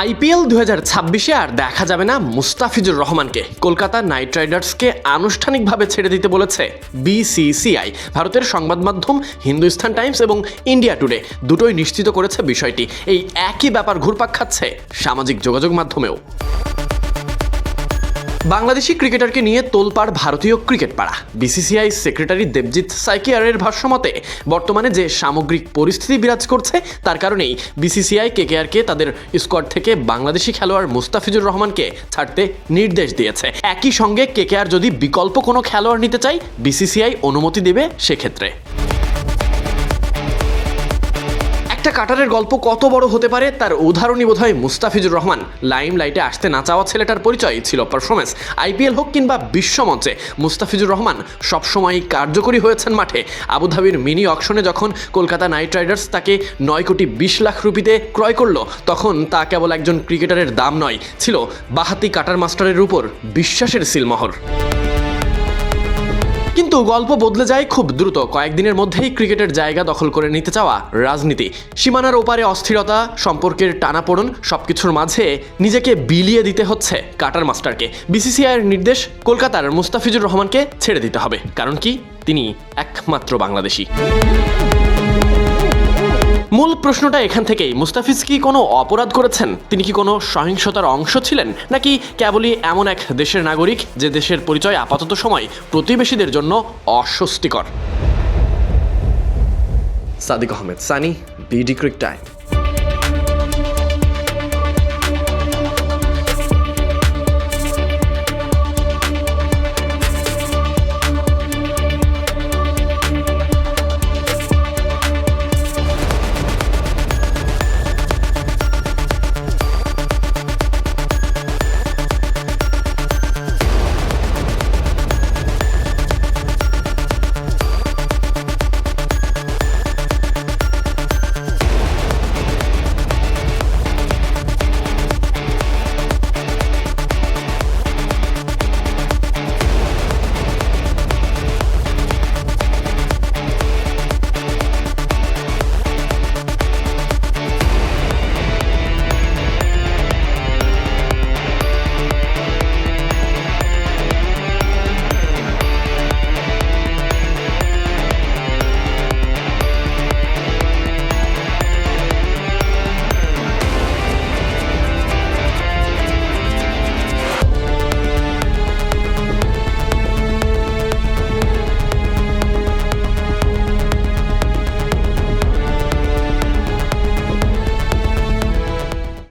IPL 2026-এ আর দেখা যাবে না মুস্তাফিজুর রহমানকে। কলকাতা নাইট রাইডার্সকে আনুষ্ঠানিকভাবে ছেড়ে দিতে বলেছে বিসিসিআই। ভারতের সংবাদ মাধ্যম হিন্দুস্তান টাইমস এবং ইন্ডিয়া টুডে দুটোই নিশ্চিত করেছে বিষয়টি। এই একই ব্যাপার ঘুরপাক খাচ্ছে সামাজিক যোগাযোগ মাধ্যমেও। বাংলাদেশি ক্রিকেটারকে নিয়ে তোলপাড় ভারতীয় ক্রিকেট পাড়া। বিসিসিআই সেক্রেটারি দেবজিৎ সাইকিয়ারের ভাষ্যমতে বর্তমানে যে সামগ্রিক পরিস্থিতি বিরাজ করছে তার কারণেই বিসিসিআই কেকেআরকে তাদের স্কোয়াড থেকে বাংলাদেশি খেলোয়াড় মুস্তাফিজুর রহমানকে ছাড়তে নির্দেশ দিয়েছে। একই সঙ্গে কেকেআর যদি বিকল্প কোনো খেলোয়াড় নিতে চায় বিসিসিআই অনুমতি দেবে সেক্ষেত্রে। একটা কাটারের গল্প কত বড় হতে পারে তার উদাহরণই বোধহয় মুস্তাফিজুর রহমান। লাইমলাইটে আসতে না চাওয়া ছেলেটার পরিচয় ছিল পারফরমেন্স। আইপিএল হোক কিংবা বিশ্বমঞ্চে মুস্তাফিজুর রহমান সবসময়ই কার্যকরী হয়েছেন মাঠে। আবুধাবির মিনি অকশনে যখন কলকাতা নাইট রাইডার্স তাকে 9,20,00,000 রুপিতে ক্রয় করল, তখন তা কেবল একজন ক্রিকেটারের দাম নয়, ছিল বাহাতি কাটার মাস্টারের উপর বিশ্বাসের সিলমোহর। কিন্তু গল্প বদলে যায় খুব দ্রুত। কয়েকদিনের মধ্যেই ক্রিকেটের জায়গা দখল করে নিতে চাওয়া রাজনীতি, সীমানার ওপারে অস্থিরতা, সম্পর্কের টানাপোড়েন, সবকিছুর মাঝে নিজেকে বিলিয়ে দিতে হচ্ছে কাটার মাস্টারকে। বিসিসিআইয়ের নির্দেশ কলকাতার মুস্তাফিজুর রহমানকে ছেড়ে দিতে হবে। কারণ কি? তিনি একমাত্র বাংলাদেশি। মূল প্রশ্নটা এখান থেকেই, মুস্তাফিজ কি কোনো অপরাধ করেছেন? তিনি কি কোনো সহিংসতার অংশ ছিলেন, নাকি কেবলই এমন এক দেশের নাগরিক যে দেশের পরিচয় আপাতত সময় প্রতিবেশীদের জন্য অস্বস্তিকর? Sadiq Ahmed Sunny, BD crick time.